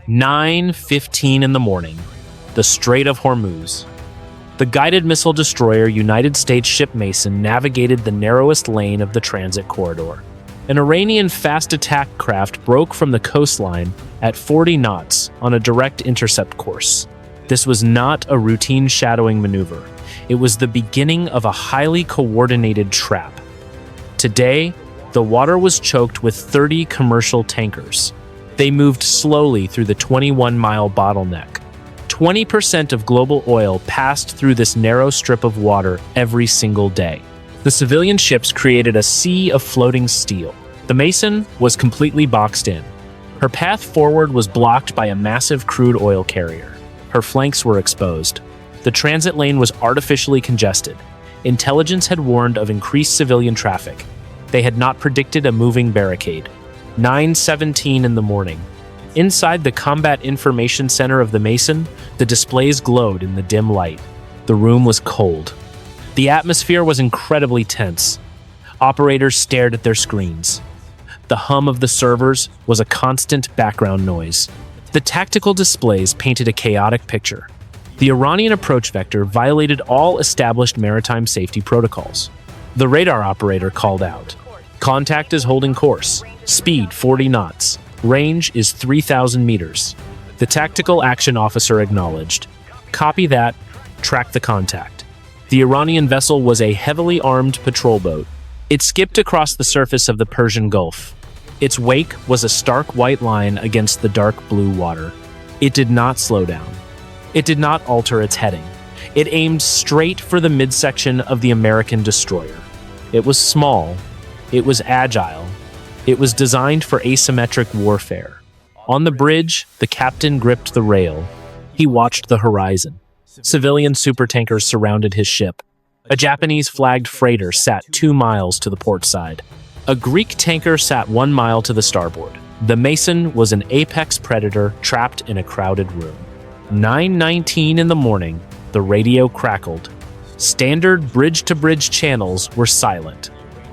9:15 in the morning, the Strait of Hormuz. The guided missile destroyer United States ship Mason navigated the narrowest lane of the transit corridor. An Iranian fast attack craft broke from the coastline at 40 knots on a direct intercept course. This was not a routine shadowing maneuver. It was the beginning of a highly coordinated trap. Today, the water was choked with 30 commercial tankers. They moved slowly through the 21-mile bottleneck. 20% of global oil passed through this narrow strip of water every single day. The civilian ships created a sea of floating steel. The Mason was completely boxed in. Her path forward was blocked by a massive crude oil carrier. Her flanks were exposed. The transit lane was artificially congested. Intelligence had warned of increased civilian traffic. They had not predicted a moving barricade. 9:17 in the morning. Inside the Combat Information Center of the Mason, the displays glowed in the dim light. The room was cold. The atmosphere was incredibly tense. Operators stared at their screens. The hum of the servers was a constant background noise. The tactical displays painted a chaotic picture. The Iranian approach vector violated all established maritime safety protocols. The radar operator called out, "Contact is holding course. Speed 40 knots. Range is 3,000 meters." The tactical action officer acknowledged, "Copy that. Track the contact." The Iranian vessel was a heavily armed patrol boat. It skipped across the surface of the Persian Gulf. Its wake was a stark white line against the dark blue water. It did not slow down. It did not alter its heading. It aimed straight for the midsection of the American destroyer. It was small. It was agile. It was designed for asymmetric warfare. On the bridge, the captain gripped the rail. He watched the horizon. Civilian supertankers surrounded his ship. A Japanese-flagged freighter sat 2 miles to the port side. A Greek tanker sat 1 mile to the starboard. The Mason was an apex predator trapped in a crowded room. 9:19 in the morning, the radio crackled. Standard bridge-to-bridge channels were silent.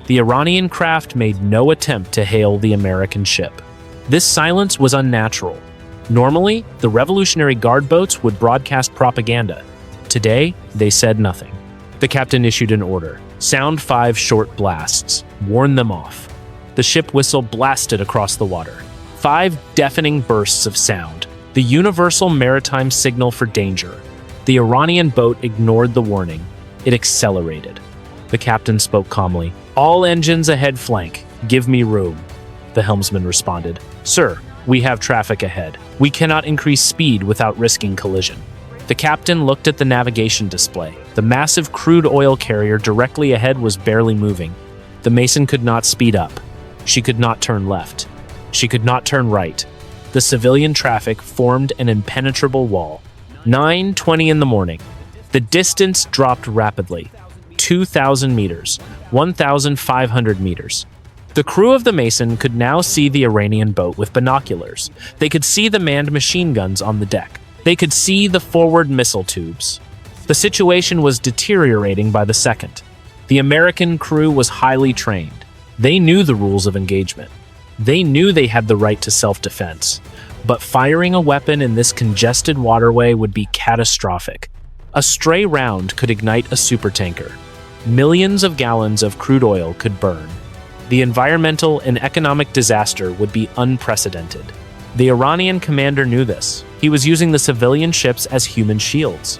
The Iranian craft made no attempt to hail the American ship. This silence was unnatural. Normally, the Revolutionary Guard boats would broadcast propaganda. Today, they said nothing. The captain issued an order. Sound 5 short blasts. Warn them off. The ship whistle blasted across the water. 5 deafening bursts of sound. The universal maritime signal for danger. The Iranian boat ignored the warning. It accelerated. The captain spoke calmly. "All engines ahead flank. Give me room." The helmsman responded. "Sir, we have traffic ahead. We cannot increase speed without risking collision." The captain looked at the navigation display. The massive crude oil carrier directly ahead was barely moving. The Mason could not speed up. She could not turn left. She could not turn right. The civilian traffic formed an impenetrable wall. 9:20 in the morning. The distance dropped rapidly. 2,000 meters, 1,500 meters. The crew of the Mason could now see the Iranian boat with binoculars. They could see the manned machine guns on the deck. They could see the forward missile tubes. The situation was deteriorating by the second. The American crew was highly trained. They knew the rules of engagement. They knew they had the right to self-defense. But firing a weapon in this congested waterway would be catastrophic. A stray round could ignite a supertanker. Millions of gallons of crude oil could burn. The environmental and economic disaster would be unprecedented. The Iranian commander knew this. He was using the civilian ships as human shields.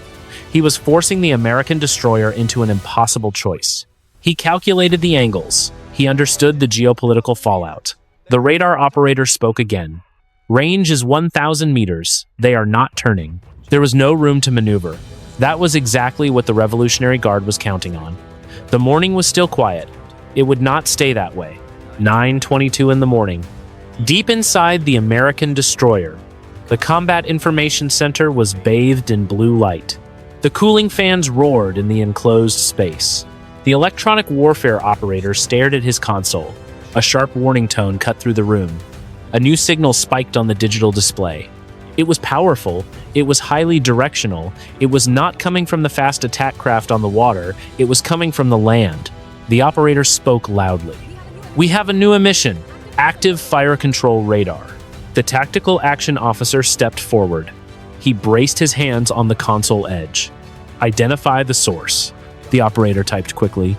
He was forcing the American destroyer into an impossible choice. He calculated the angles. He understood the geopolitical fallout. The radar operator spoke again. "Range is 1,000 meters. They are not turning." There was no room to maneuver. That was exactly what the Revolutionary Guard was counting on. The morning was still quiet. It would not stay that way. 9:22 in the morning. Deep inside the American destroyer, the Combat Information Center was bathed in blue light. The cooling fans roared in the enclosed space. The electronic warfare operator stared at his console. A sharp warning tone cut through the room. A new signal spiked on the digital display. It was powerful. It was highly directional. It was not coming from the fast attack craft on the water. It was coming from the land. The operator spoke loudly. "We have a new emission. Active fire control radar." The tactical action officer stepped forward. He braced his hands on the console edge. "Identify the source," the operator typed quickly.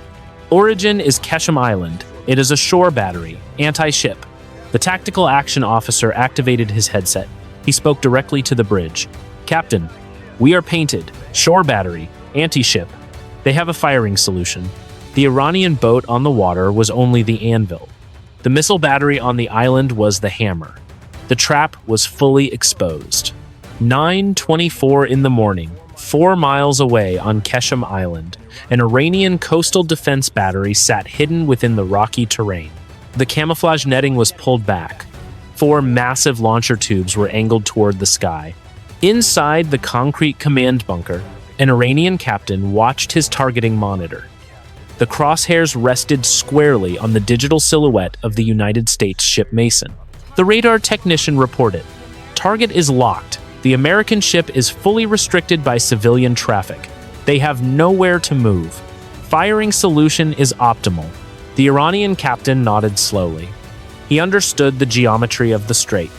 "Origin is Keshem Island. It is a shore battery, anti-ship." The tactical action officer activated his headset. He spoke directly to the bridge. "Captain, we are painted. Shore battery, anti-ship. They have a firing solution." The Iranian boat on the water was only the anvil. The missile battery on the island was the hammer. The trap was fully exposed. 9:24 in the morning, 4 miles away on Keshem Island, an Iranian coastal defense battery sat hidden within the rocky terrain. The camouflage netting was pulled back. 4 massive launcher tubes were angled toward the sky. Inside the concrete command bunker, an Iranian captain watched his targeting monitor. The crosshairs rested squarely on the digital silhouette of the United States ship Mason. The radar technician reported, "Target is locked. The American ship is fully restricted by civilian traffic. They have nowhere to move. Firing solution is optimal." The Iranian captain nodded slowly. He understood the geometry of the strait.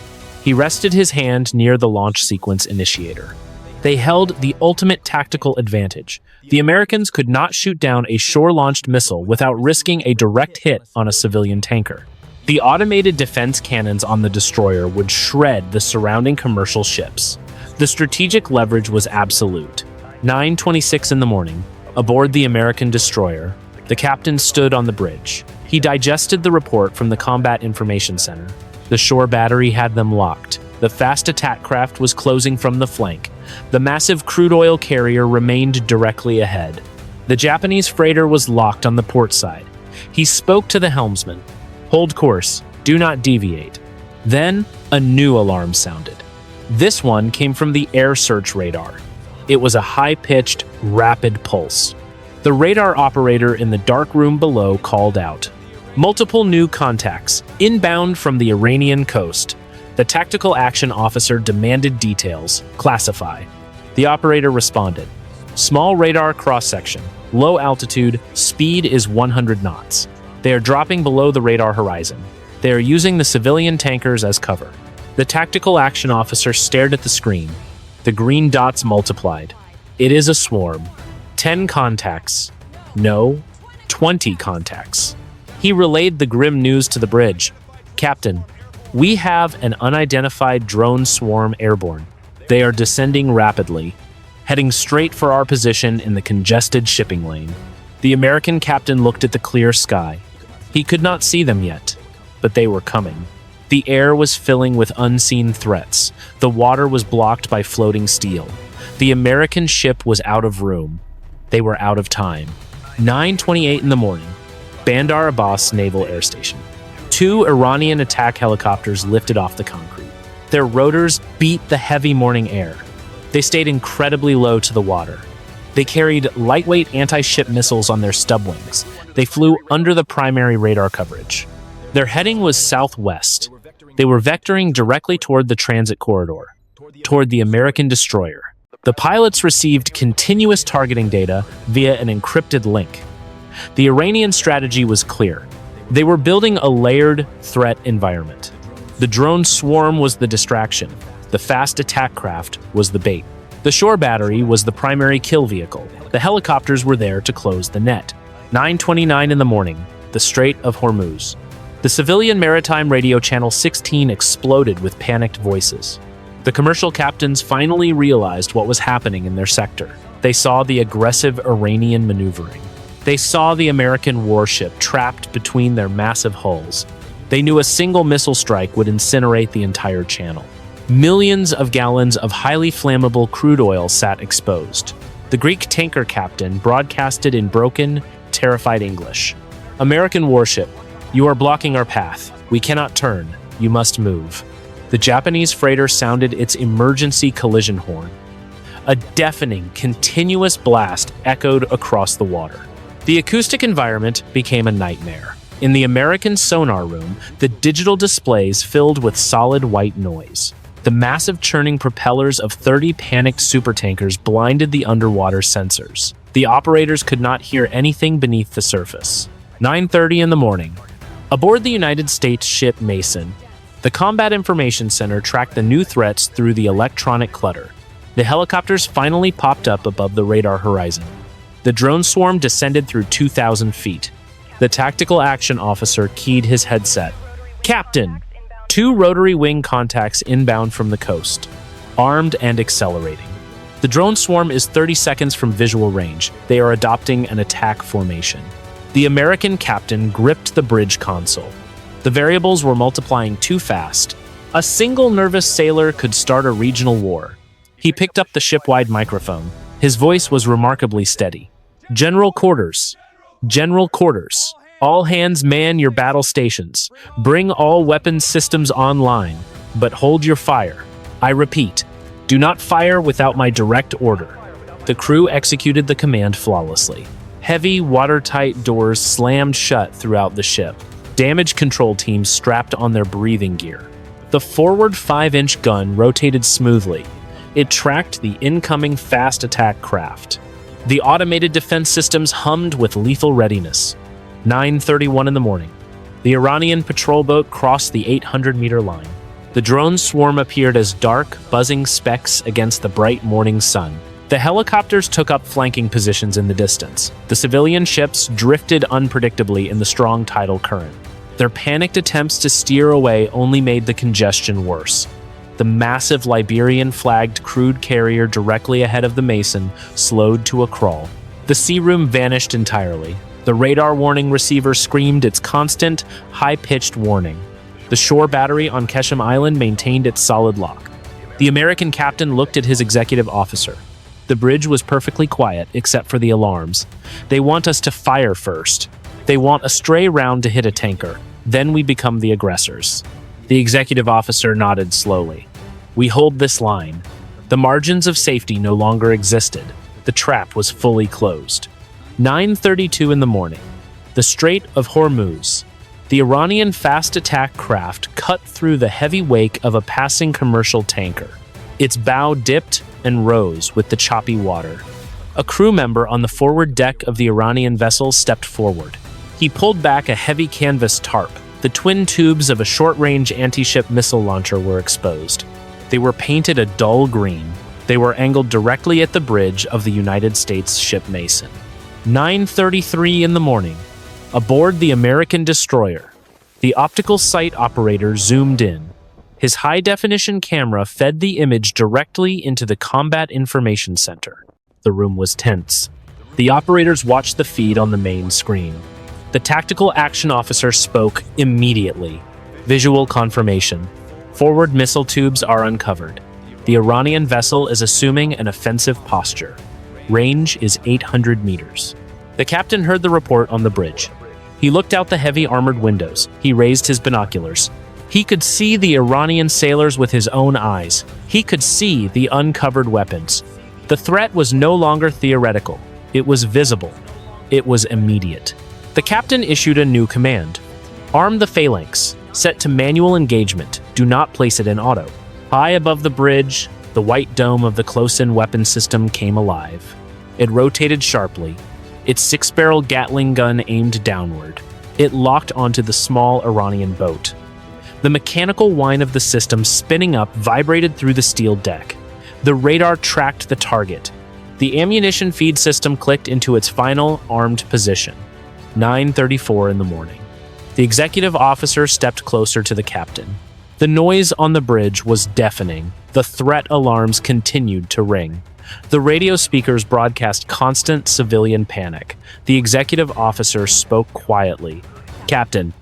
He rested his hand near the launch sequence initiator. They held the ultimate tactical advantage. The Americans could not shoot down a shore-launched missile without risking a direct hit on a civilian tanker. The automated defense cannons on the destroyer would shred the surrounding commercial ships. The strategic leverage was absolute. 9:26 in the morning, aboard the American destroyer, the captain stood on the bridge. He digested the report from the Combat Information Center. The shore battery had them locked. The fast attack craft was closing from the flank. The massive crude oil carrier remained directly ahead. The Japanese freighter was locked on the port side. He spoke to the helmsman. "Hold course. Do not deviate." Then, a new alarm sounded. This one came from the air search radar. It was a high-pitched, rapid pulse. The radar operator in the dark room below called out. "Multiple new contacts, inbound from the Iranian coast." The tactical action officer demanded details. "Classify." The operator responded. "Small radar cross-section. Low altitude. Speed is 100 knots. They are dropping below the radar horizon. They are using the civilian tankers as cover." The tactical action officer stared at the screen. The green dots multiplied. "It is a swarm. 10 contacts. No, 20 contacts." He relayed the grim news to the bridge. "Captain, we have an unidentified drone swarm airborne. They are descending rapidly, heading straight for our position in the congested shipping lane." The American captain looked at the clear sky. He could not see them yet, but they were coming. The air was filling with unseen threats. The water was blocked by floating steel. The American ship was out of room. They were out of time. 9:28 in the morning, Bandar Abbas Naval Air Station. 2 Iranian attack helicopters lifted off the concrete. Their rotors beat the heavy morning air. They stayed incredibly low to the water. They carried lightweight anti-ship missiles on their stub wings. They flew under the primary radar coverage. Their heading was southwest. They were vectoring directly toward the transit corridor, toward the American destroyer. The pilots received continuous targeting data via an encrypted link. The Iranian strategy was clear. They were building a layered threat environment. The drone swarm was the distraction. The fast attack craft was the bait. The shore battery was the primary kill vehicle. The helicopters were there to close the net. 9:29 in the morning, the Strait of Hormuz. The civilian maritime radio channel 16 exploded with panicked voices. The commercial captains finally realized what was happening in their sector. They saw the aggressive Iranian maneuvering. They saw the American warship trapped between their massive hulls. They knew a single missile strike would incinerate the entire channel. Millions of gallons of highly flammable crude oil sat exposed. The Greek tanker captain broadcasted in broken, terrified English. "American warship, you are blocking our path. We cannot turn. You must move." The Japanese freighter sounded its emergency collision horn. A deafening, continuous blast echoed across the water. The acoustic environment became a nightmare. In the American sonar room, the digital displays filled with solid white noise. The massive churning propellers of 30 panicked supertankers blinded the underwater sensors. The operators could not hear anything beneath the surface. 9:30 in the morning. Aboard the United States ship Mason, The Combat Information Center tracked the new threats through the electronic clutter. The helicopters finally popped up above the radar horizon. The drone swarm descended through 2,000 feet. The tactical action officer keyed his headset. Captain! 2 rotary wing contacts inbound from the coast, armed and accelerating. The drone swarm is 30 seconds from visual range. They are adopting an attack formation. The American captain gripped the bridge console. The variables were multiplying too fast. A single nervous sailor could start a regional war. He picked up the ship-wide microphone. His voice was remarkably steady. General quarters. General quarters. All hands man your battle stations. Bring all weapons systems online, but hold your fire. I repeat, do not fire without my direct order. The crew executed the command flawlessly. Heavy, watertight doors slammed shut throughout the ship. Damage control teams strapped on their breathing gear. The forward 5-inch gun rotated smoothly. It tracked the incoming fast attack craft. The automated defense systems hummed with lethal readiness. 9:31 in the morning. The Iranian patrol boat crossed the 800-meter line. The drone swarm appeared as dark, buzzing specks against the bright morning sun. The helicopters took up flanking positions in the distance. The civilian ships drifted unpredictably in the strong tidal current. Their panicked attempts to steer away only made the congestion worse. The massive Liberian-flagged crude carrier directly ahead of the Mason slowed to a crawl. The sea room vanished entirely. The radar warning receiver screamed its constant, high-pitched warning. The shore battery on Keshem Island maintained its solid lock. The American captain looked at his executive officer. The bridge was perfectly quiet, except for the alarms. They want us to fire first. They want a stray round to hit a tanker. Then we become the aggressors. The executive officer nodded slowly. We hold this line. The margins of safety no longer existed. The trap was fully closed. 9:32 in the morning. The Strait of Hormuz. The Iranian fast attack craft cut through the heavy wake of a passing commercial tanker. Its bow dipped and rose with the choppy water. A crew member on the forward deck of the Iranian vessel stepped forward. He pulled back a heavy canvas tarp. The twin tubes of a short-range anti-ship missile launcher were exposed. They were painted a dull green. They were angled directly at the bridge of the United States ship Mason. 9:33 in the morning. Aboard the American destroyer, the optical sight operator zoomed in. His high-definition camera fed the image directly into the Combat Information Center. The room was tense. The operators watched the feed on the main screen. The tactical action officer spoke immediately. Visual confirmation. Forward missile tubes are uncovered. The Iranian vessel is assuming an offensive posture. Range is 800 meters. The captain heard the report on the bridge. He looked out the heavy armored windows. He raised his binoculars. He could see the Iranian sailors with his own eyes. He could see the uncovered weapons. The threat was no longer theoretical. It was visible. It was immediate. The captain issued a new command. Arm the phalanx. Set to manual engagement. Do not place it in auto. High above the bridge, the white dome of the close-in weapon system came alive. It rotated sharply. Its 6-barrel Gatling gun aimed downward. It locked onto the small Iranian boat. The mechanical whine of the system spinning up vibrated through the steel deck. The radar tracked the target. The ammunition feed system clicked into its final armed position. 9:34 in the morning. The executive officer stepped closer to the captain. The noise on the bridge was deafening. The threat alarms continued to ring. The radio speakers broadcast constant civilian panic. The executive officer spoke quietly. Captain,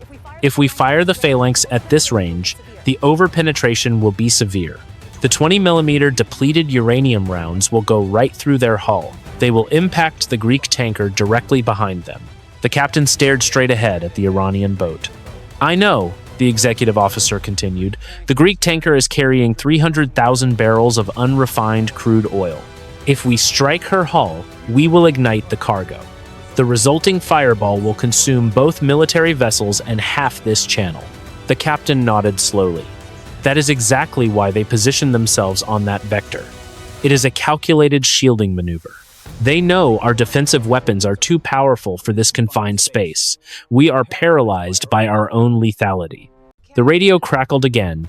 if we fire the phalanx at this range, the overpenetration will be severe. The 20mm depleted uranium rounds will go right through their hull. They will impact the Greek tanker directly behind them. The captain stared straight ahead at the Iranian boat. I know, the executive officer continued. The Greek tanker is carrying 300,000 barrels of unrefined crude oil. If we strike her hull, we will ignite the cargo. The resulting fireball will consume both military vessels and half this channel. The captain nodded slowly. That is exactly why they position themselves on that vector. It is a calculated shielding maneuver. They know our defensive weapons are too powerful for this confined space. We are paralyzed by our own lethality. The radio crackled again.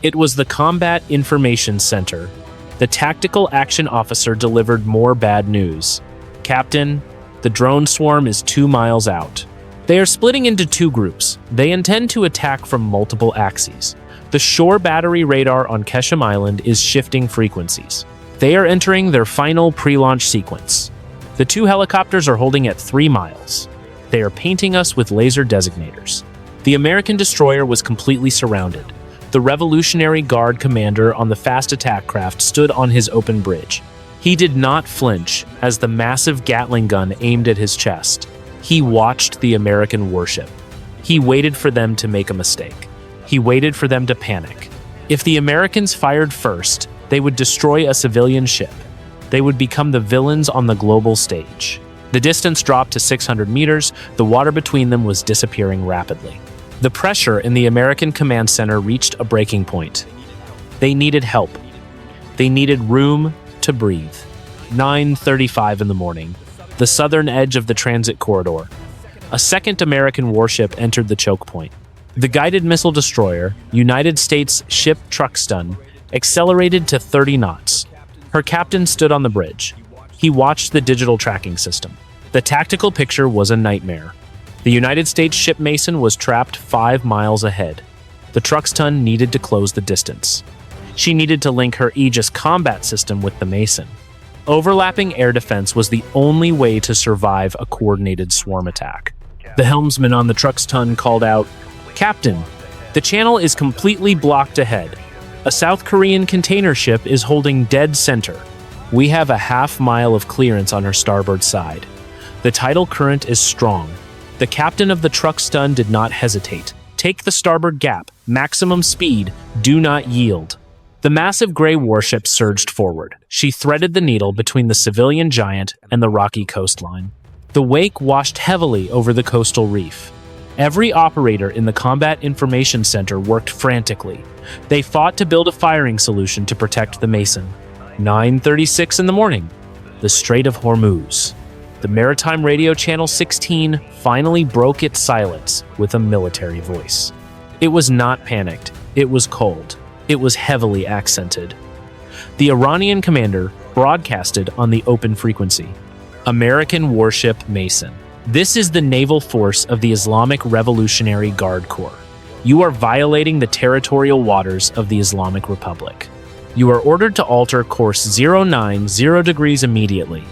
It was the Combat Information Center. The tactical action officer delivered more bad news. Captain, the drone swarm is 2 miles out. They are splitting into 2 groups. They intend to attack from multiple axes. The shore battery radar on Keshim Island is shifting frequencies. They are entering their final pre-launch sequence. The 2 helicopters are holding at 3 miles. They are painting us with laser designators. The American destroyer was completely surrounded. The Revolutionary Guard commander on the fast attack craft stood on his open bridge. He did not flinch as the massive Gatling gun aimed at his chest. He watched the American warship. He waited for them to make a mistake. He waited for them to panic. If the Americans fired first, they would destroy a civilian ship. They would become the villains on the global stage. The distance dropped to 600 meters. The water between them was disappearing rapidly. The pressure in the American command center reached a breaking point. They needed help. They needed room to breathe. 9:35 in the morning, the southern edge of the transit corridor. A second American warship entered the choke point. The guided missile destroyer, United States ship Truxtun, accelerated to 30 knots. Her captain stood on the bridge. He watched the digital tracking system. The tactical picture was a nightmare. The United States ship Mason was trapped 5 miles ahead. The Truxtun needed to close the distance. She needed to link her Aegis combat system with the Mason. Overlapping air defense was the only way to survive a coordinated swarm attack. The helmsman on the Truxtun called out, "Captain, the channel is completely blocked ahead. A South Korean container ship is holding dead center. We have a half-mile of clearance on her starboard side. The tidal current is strong." The captain of the Truxtun did not hesitate. "Take the starboard gap. Maximum speed. Do not yield." The massive gray warship surged forward. She threaded the needle between the civilian giant and the rocky coastline. The wake washed heavily over the coastal reef. Every operator in the Combat Information Center worked frantically. They fought to build a firing solution to protect the Mason. 9:36 in the morning, the Strait of Hormuz. The maritime radio channel 16 finally broke its silence with a military voice. It was not panicked. It was cold. It was heavily accented. The Iranian commander broadcasted on the open frequency. American warship Mason. This is the naval force of the Islamic Revolutionary Guard Corps. You are violating the territorial waters of the Islamic Republic. You are ordered to alter course 090 degrees immediately.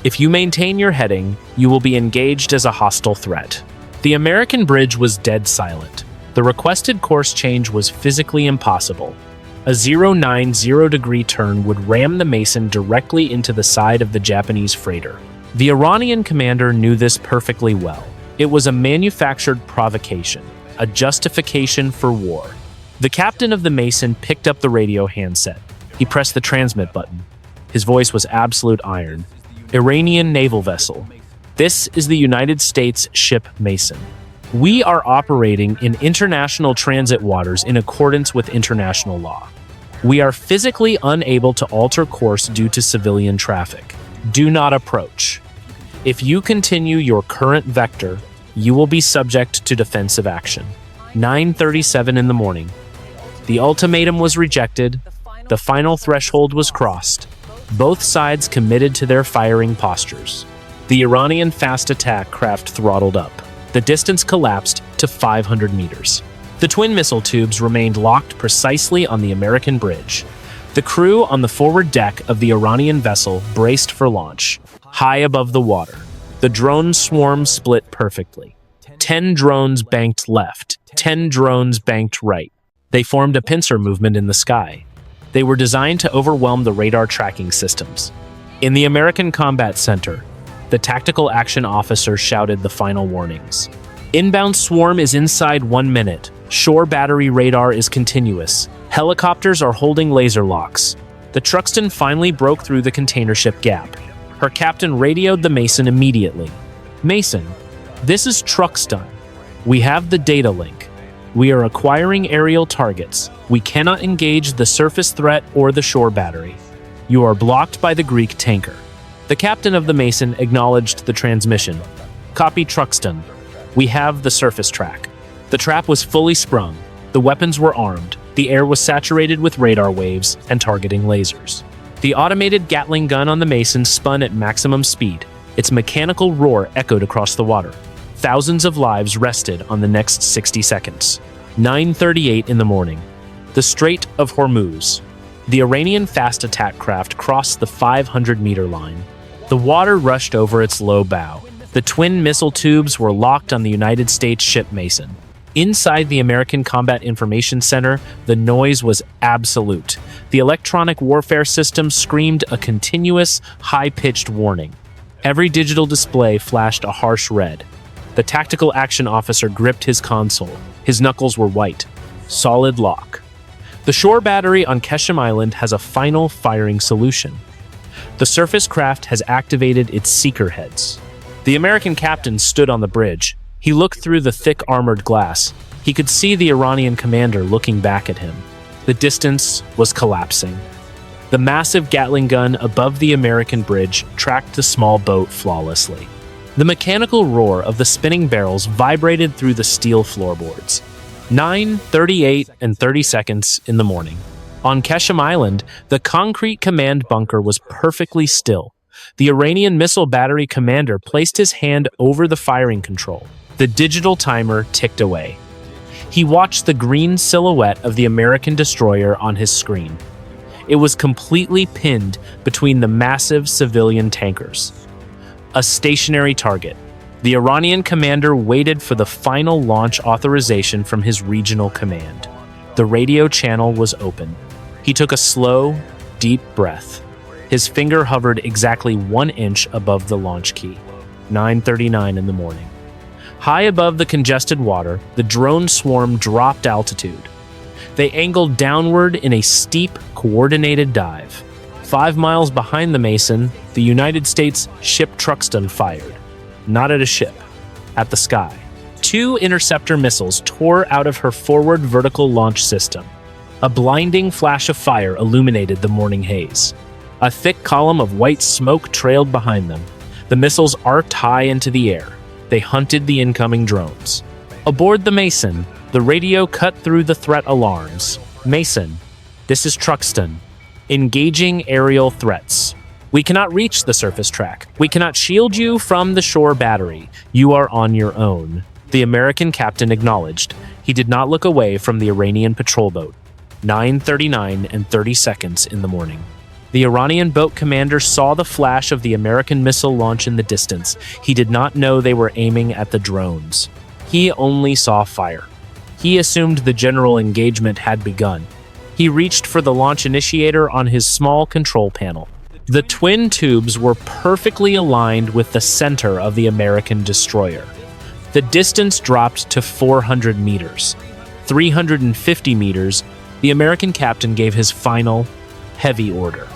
If you maintain your heading, you will be engaged as a hostile threat. The American bridge was dead silent. The requested course change was physically impossible. A 090-degree turn would ram the Mason directly into the side of the Japanese freighter. The Iranian commander knew this perfectly well. It was a manufactured provocation, a justification for war. The captain of the Mason picked up the radio handset. He pressed the transmit button. His voice was absolute iron. "Iranian naval vessel. This is the United States ship Mason. We are operating in international transit waters in accordance with international law. We are physically unable to alter course due to civilian traffic. Do not approach. If you continue your current vector, you will be subject to defensive action." 9:37 in the morning. The ultimatum was rejected. The final threshold was crossed. Both sides committed to their firing postures. The Iranian fast attack craft throttled up. The distance collapsed to 500 meters. The twin missile tubes remained locked precisely on the American bridge. The crew on the forward deck of the Iranian vessel braced for launch. High above the water, the drone swarm split perfectly. 10 drones banked left, 10 drones banked right. They formed a pincer movement in the sky. They were designed to overwhelm the radar tracking systems. In the American Combat Center, the tactical action officer shouted the final warnings. "Inbound swarm is inside 1 minute. Shore battery radar is continuous. Helicopters are holding laser locks." The Truxtun finally broke through the container ship gap. Her captain radioed the Mason immediately. "Mason, this is Truxtun. We have the data link. We are acquiring aerial targets. We cannot engage the surface threat or the shore battery. You are blocked by the Greek tanker." The captain of the Mason acknowledged the transmission. "Copy Truxtun. We have the surface track." The trap was fully sprung. The The weapons were armed, the air was saturated with radar waves and targeting lasers. The automated Gatling gun on the Mason spun at maximum speed. Its mechanical roar echoed across the water. Thousands of lives rested on the next 60 seconds. 9:38 in the morning. The Strait of Hormuz. The Iranian fast attack craft crossed the 500-meter line. The water rushed over its low bow. The twin missile tubes were locked on the United States ship Mason. Inside the American Combat Information Center, the noise was absolute. The electronic warfare system screamed a continuous, high-pitched warning. Every digital display flashed a harsh red. The tactical action officer gripped his console. His knuckles were white. Solid lock. The shore battery on Keshem Island has a final firing solution. The surface craft has activated its seeker heads. The American captain stood on the bridge. He looked through the thick armored glass. He could see the Iranian commander looking back at him. The distance was collapsing. The massive Gatling gun above the American bridge tracked the small boat flawlessly. The mechanical roar of the spinning barrels vibrated through the steel floorboards. 9:38 and 30 seconds in the morning. On Keshem Island, the concrete command bunker was perfectly still. The Iranian missile battery commander placed his hand over the firing control. The digital timer ticked away. He watched the green silhouette of the American destroyer on his screen. It was completely pinned between the massive civilian tankers. A stationary target. The Iranian commander waited for the final launch authorization from his regional command. The radio channel was open. He took a slow, deep breath. His finger hovered exactly 1 inch above the launch key. 9:39 in the morning. High above the congested water, the drone swarm dropped altitude. They angled downward in a steep, coordinated dive. 5 miles behind the Mason, the United States ship Truxtun fired. Not at a ship, at the sky. 2 interceptor missiles tore out of her forward vertical launch system. A blinding flash of fire illuminated the morning haze. A thick column of white smoke trailed behind them. The missiles arced high into the air. They hunted the incoming drones. Aboard the Mason, the radio cut through the threat alarms. Mason, this is Truxtun. Engaging aerial threats. We cannot reach the surface track. We cannot shield you from the shore battery. You are on your own. The American captain acknowledged. He did not look away from the Iranian patrol boat. 9:39 and 30 seconds in the morning. The Iranian boat commander saw the flash of the American missile launch in the distance. He did not know they were aiming at the drones. He only saw fire. He assumed the general engagement had begun. He reached for the launch initiator on his small control panel. The twin tubes were perfectly aligned with the center of the American destroyer. The distance dropped to 400 meters. 350 meters, the American captain gave his final, heavy order.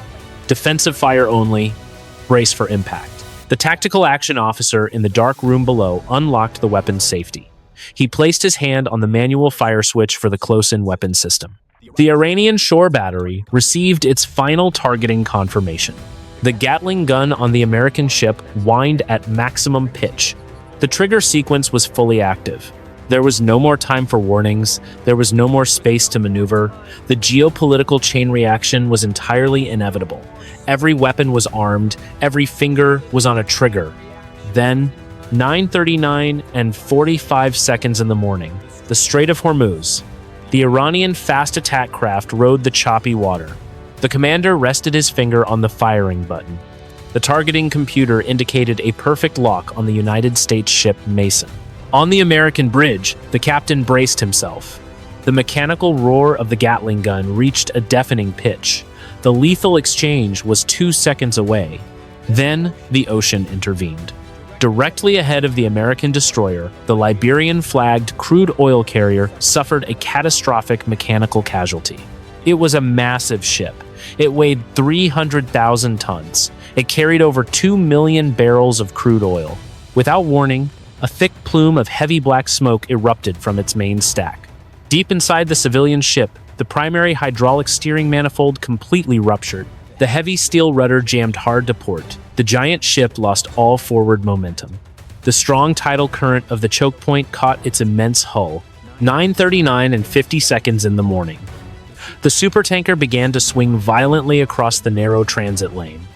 Defensive fire only, brace for impact. The tactical action officer in the dark room below unlocked the weapon's safety. He placed his hand on the manual fire switch for the close-in weapon system. The Iranian shore battery received its final targeting confirmation. The Gatling gun on the American ship whined at maximum pitch. The trigger sequence was fully active. There was no more time for warnings. There was no more space to maneuver. The geopolitical chain reaction was entirely inevitable. Every weapon was armed. Every finger was on a trigger. Then, 9:39 and 45 seconds in the morning, the Strait of Hormuz. The Iranian fast attack craft rode the choppy water. The commander rested his finger on the firing button. The targeting computer indicated a perfect lock on the United States ship Mason. On the American bridge, the captain braced himself. The mechanical roar of the Gatling gun reached a deafening pitch. The lethal exchange was 2 seconds away. Then the ocean intervened. Directly ahead of the American destroyer, the Liberian-flagged crude oil carrier suffered a catastrophic mechanical casualty. It was a massive ship. It weighed 300,000 tons. It carried over 2 million barrels of crude oil. Without warning, a thick plume of heavy black smoke erupted from its main stack. Deep inside the civilian ship, the primary hydraulic steering manifold completely ruptured. The heavy steel rudder jammed hard to port. The giant ship lost all forward momentum. The strong tidal current of the chokepoint caught its immense hull. 9:39 and 50 seconds in the morning. The supertanker began to swing violently across the narrow transit lane.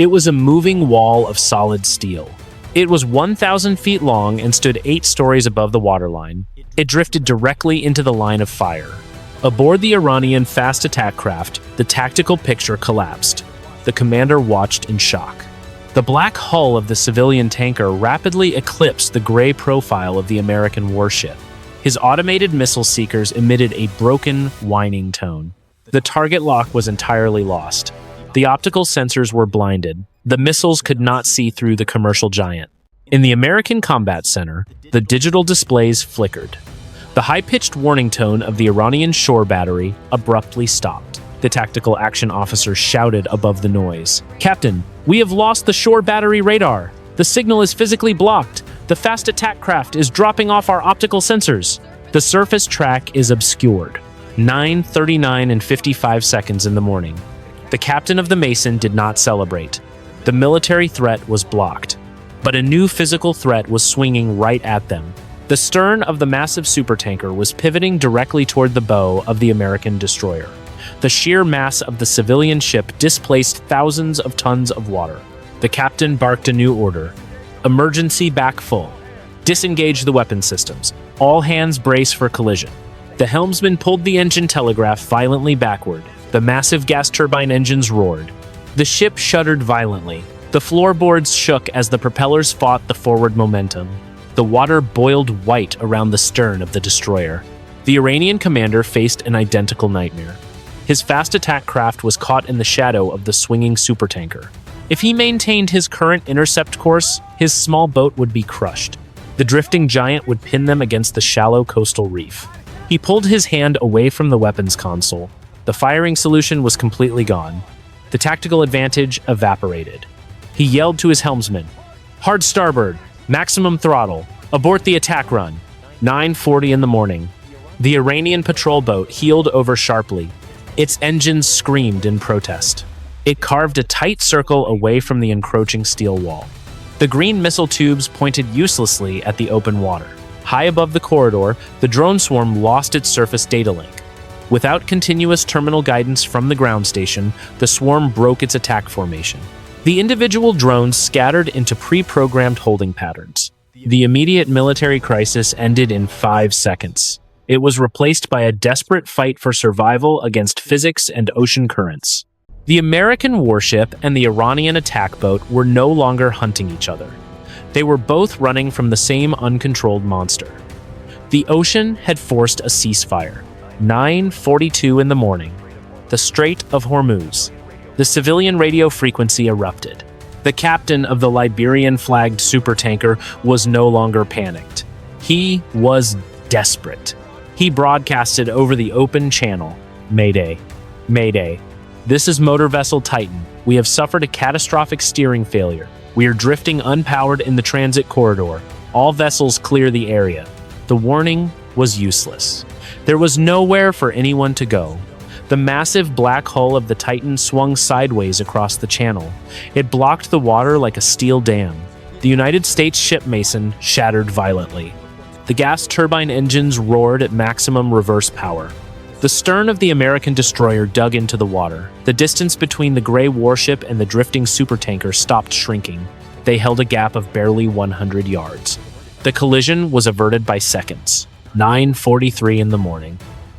It was a moving wall of solid steel. It was 1,000 feet long and stood 8 stories above the waterline. It drifted directly into the line of fire. Aboard the Iranian fast attack craft, the tactical picture collapsed. The commander watched in shock. The black hull of the civilian tanker rapidly eclipsed the gray profile of the American warship. His automated missile seekers emitted a broken, whining tone. The target lock was entirely lost. The optical sensors were blinded. The missiles could not see through the commercial giant. In the American Combat Center, the digital displays flickered. The high-pitched warning tone of the Iranian shore battery abruptly stopped. The tactical action officer shouted above the noise. "Captain, we have lost the shore battery radar. The signal is physically blocked. The fast attack craft is dropping off our optical sensors. The surface track is obscured." 9:39 and 55 seconds in the morning. The captain of the Mason did not celebrate. The military threat was blocked. But a new physical threat was swinging right at them. The stern of the massive supertanker was pivoting directly toward the bow of the American destroyer. The sheer mass of the civilian ship displaced thousands of tons of water. The captain barked a new order. "Emergency back full. Disengage the weapon systems. All hands brace for collision." The helmsman pulled the engine telegraph violently backward. The massive gas turbine engines roared. The ship shuddered violently. The floorboards shook as the propellers fought the forward momentum. The water boiled white around the stern of the destroyer. The Iranian commander faced an identical nightmare. His fast attack craft was caught in the shadow of the swinging supertanker. If he maintained his current intercept course, his small boat would be crushed. The drifting giant would pin them against the shallow coastal reef. He pulled his hand away from the weapons console. The firing solution was completely gone. The tactical advantage evaporated. He yelled to his helmsman, "Hard starboard, maximum throttle, abort the attack run." 9:40 in the morning. The Iranian patrol boat heeled over sharply. Its engines screamed in protest. It carved a tight circle away from the encroaching steel wall. The green missile tubes pointed uselessly at the open water. High above the corridor, the drone swarm lost its surface data link. Without continuous terminal guidance from the ground station, the swarm broke its attack formation. The individual drones scattered into pre-programmed holding patterns. The immediate military crisis ended in 5 seconds. It was replaced by a desperate fight for survival against physics and ocean currents. The American warship and the Iranian attack boat were no longer hunting each other. They were both running from the same uncontrolled monster. The ocean had forced a ceasefire. 9:42 in the morning. The Strait of Hormuz. The civilian radio frequency erupted. The captain of the Liberian-flagged supertanker was no longer panicked. He was desperate. He broadcasted over the open channel, "Mayday, Mayday. This is motor vessel Titan. We have suffered a catastrophic steering failure. We are drifting unpowered in the transit corridor. All vessels clear the area." The warning was useless. There was nowhere for anyone to go. The massive black hull of the Titan swung sideways across the channel. It blocked the water like a steel dam. The United States ship Mason shattered violently. The gas turbine engines roared at maximum reverse power. The stern of the American destroyer dug into the water. The distance between the gray warship and the drifting supertanker stopped shrinking. They held a gap of barely 100 yards. The collision was averted by seconds. 9:43 in the morning.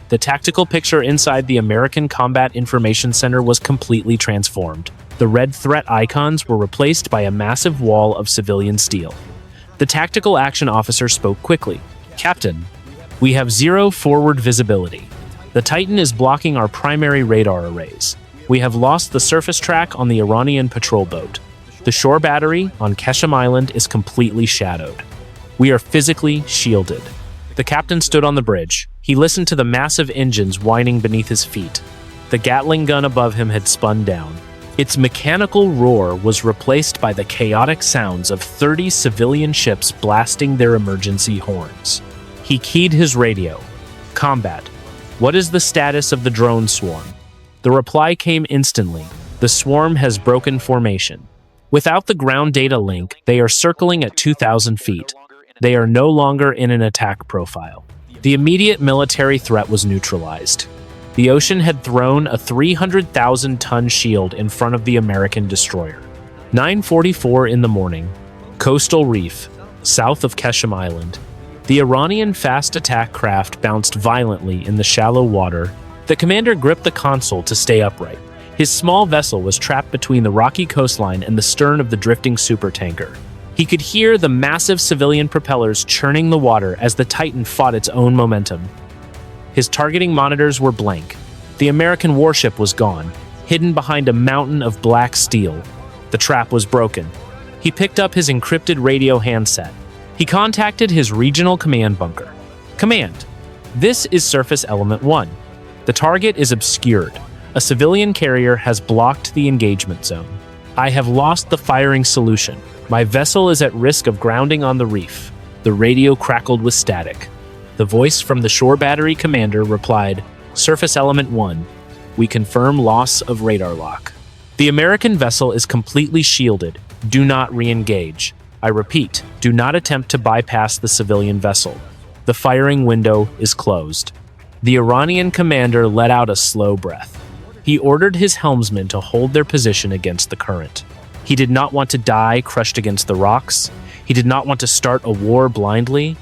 The tactical picture inside the American Combat Information Center was completely transformed. The red threat icons were replaced by a massive wall of civilian steel. The tactical action officer spoke quickly. "Captain, we have 0 forward visibility. The Titan is blocking our primary radar arrays. We have lost the surface track on the Iranian patrol boat. The shore battery on Keshem Island is completely shadowed. We are physically shielded." The captain stood on the bridge. He listened to the massive engines whining beneath his feet. The Gatling gun above him had spun down. Its mechanical roar was replaced by the chaotic sounds of 30 civilian ships blasting their emergency horns. He keyed his radio. "Combat. What is the status of the drone swarm?" The reply came instantly. "The swarm has broken formation. Without the ground data link, they are circling at 2,000 feet. They are no longer in an attack profile." The immediate military threat was neutralized. The ocean had thrown a 300,000-ton shield in front of the American destroyer. 9:44 in the morning, coastal reef, south of Qeshm Island. The Iranian fast attack craft bounced violently in the shallow water. The commander gripped the console to stay upright. His small vessel was trapped between the rocky coastline and the stern of the drifting supertanker. He could hear the massive civilian propellers churning the water as the Titan fought its own momentum. His targeting monitors were blank. The American warship was gone, hidden behind a mountain of black steel. The trap was broken. He picked up his encrypted radio handset. He contacted his regional command bunker. Command, this is Surface Element 1. The target is obscured. A civilian carrier has blocked the engagement zone. I have lost the firing solution. My vessel is at risk of grounding on the reef. The radio crackled with static. The voice from the shore battery commander replied, Surface Element 1, we confirm loss of radar lock. The American vessel is completely shielded. Do not re-engage. I repeat, do not attempt to bypass the civilian vessel. The firing window is closed. The Iranian commander let out a slow breath. He ordered his helmsmen to hold their position against the current. He did not want to die crushed against the rocks. He did not want to start a war blindly.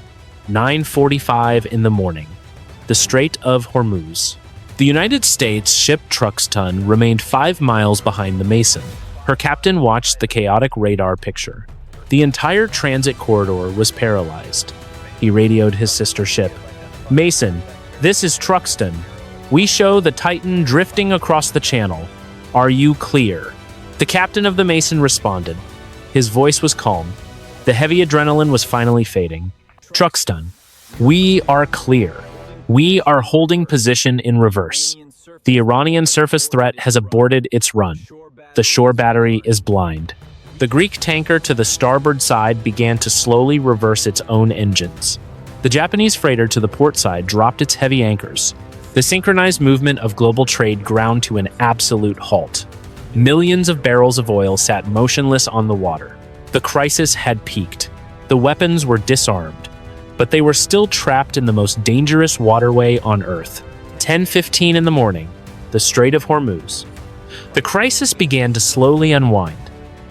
9:45 in the morning. The Strait of Hormuz. The United States ship Truxtun remained 5 miles behind the Mason. Her captain watched the chaotic radar picture. The entire transit corridor was paralyzed. He radioed his sister ship. Mason, this is Truxtun. We show the Titan drifting across the channel. Are you clear? The captain of the Mason responded. His voice was calm. The heavy adrenaline was finally fading. Truxtun, we are clear. We are holding position in reverse. The Iranian surface threat has aborted its run. The shore battery is blind. The Greek tanker to the starboard side began to slowly reverse its own engines. The Japanese freighter to the port side dropped its heavy anchors. The synchronized movement of global trade ground to an absolute halt. Millions of barrels of oil sat motionless on the water. The crisis had peaked. The weapons were disarmed, but they were still trapped in the most dangerous waterway on Earth. 10:15 in the morning, the Strait of Hormuz. The crisis began to slowly unwind.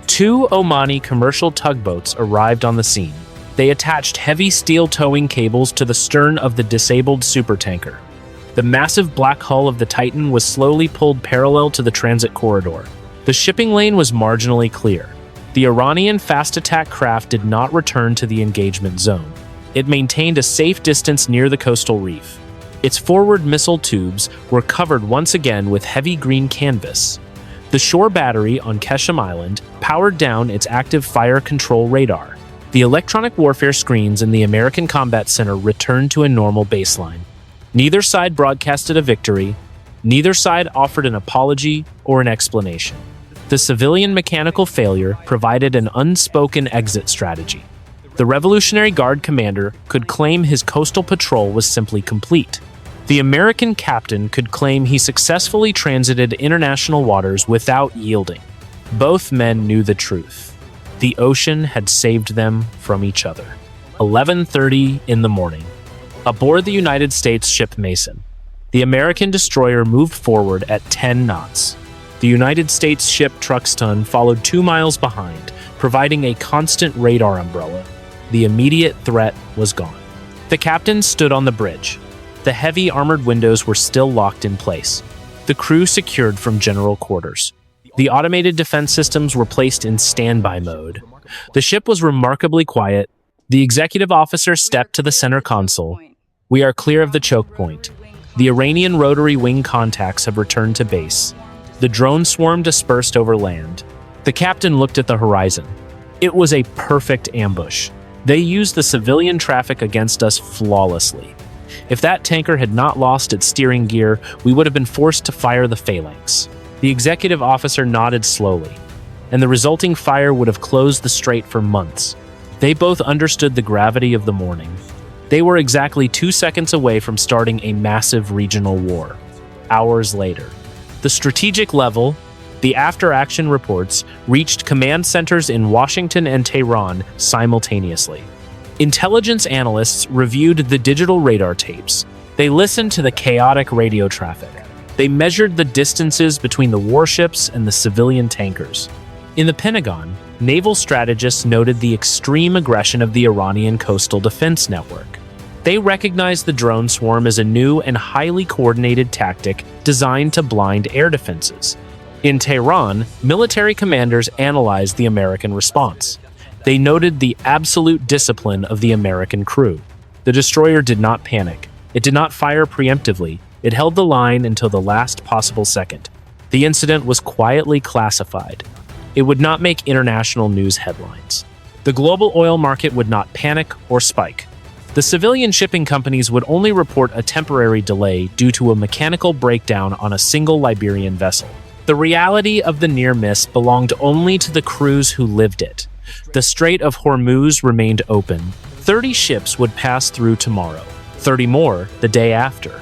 2 Omani commercial tugboats arrived on the scene. They attached heavy steel towing cables to the stern of the disabled supertanker. The massive black hull of the Titan was slowly pulled parallel to the transit corridor. The shipping lane was marginally clear. The Iranian fast attack craft did not return to the engagement zone. It maintained a safe distance near the coastal reef. Its forward missile tubes were covered once again with heavy green canvas. The shore battery on Qeshm Island powered down its active fire control radar. The electronic warfare screens in the American Combat Center returned to a normal baseline. Neither side broadcasted a victory. Neither side offered an apology or an explanation. The civilian mechanical failure provided an unspoken exit strategy. The Revolutionary Guard commander could claim his coastal patrol was simply complete. The American captain could claim he successfully transited international waters without yielding. Both men knew the truth. The ocean had saved them from each other. 11:30 in the morning. Aboard the United States ship Mason, the American destroyer moved forward at 10 knots. The United States ship Truxtun followed 2 miles behind, providing a constant radar umbrella. The immediate threat was gone. The captain stood on the bridge. The heavy armored windows were still locked in place. The crew secured from general quarters. The automated defense systems were placed in standby mode. The ship was remarkably quiet. The executive officer stepped to the center console. We are clear of the choke point. The Iranian rotary wing contacts have returned to base. The drone swarm dispersed over land. The captain looked at the horizon. It was a perfect ambush. They used the civilian traffic against us flawlessly. If that tanker had not lost its steering gear, we would have been forced to fire the phalanx. The executive officer nodded slowly, and the resulting fire would have closed the strait for months. They both understood the gravity of the morning. They were exactly 2 seconds away from starting a massive regional war. Hours later, the strategic level, the after-action reports, reached command centers in Washington and Tehran simultaneously. Intelligence analysts reviewed the digital radar tapes. They listened to the chaotic radio traffic. They measured the distances between the warships and the civilian tankers. In the Pentagon, naval strategists noted the extreme aggression of the Iranian coastal defense network. They recognized the drone swarm as a new and highly coordinated tactic designed to blind air defenses. In Tehran, military commanders analyzed the American response. They noted the absolute discipline of the American crew. The destroyer did not panic. It did not fire preemptively. It held the line until the last possible second. The incident was quietly classified. It would not make international news headlines. The global oil market would not panic or spike. The civilian shipping companies would only report a temporary delay due to a mechanical breakdown on a single Liberian vessel. The reality of the near miss belonged only to the crews who lived it. The Strait of Hormuz remained open. 30 ships would pass through tomorrow, 30 more the day after.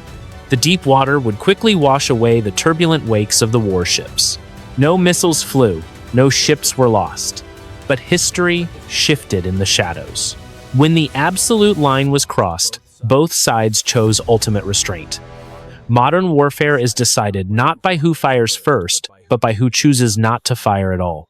The deep water would quickly wash away the turbulent wakes of the warships. No missiles flew, no ships were lost. But history shifted in the shadows. When the absolute line was crossed, both sides chose ultimate restraint. Modern warfare is decided not by who fires first, but by who chooses not to fire at all.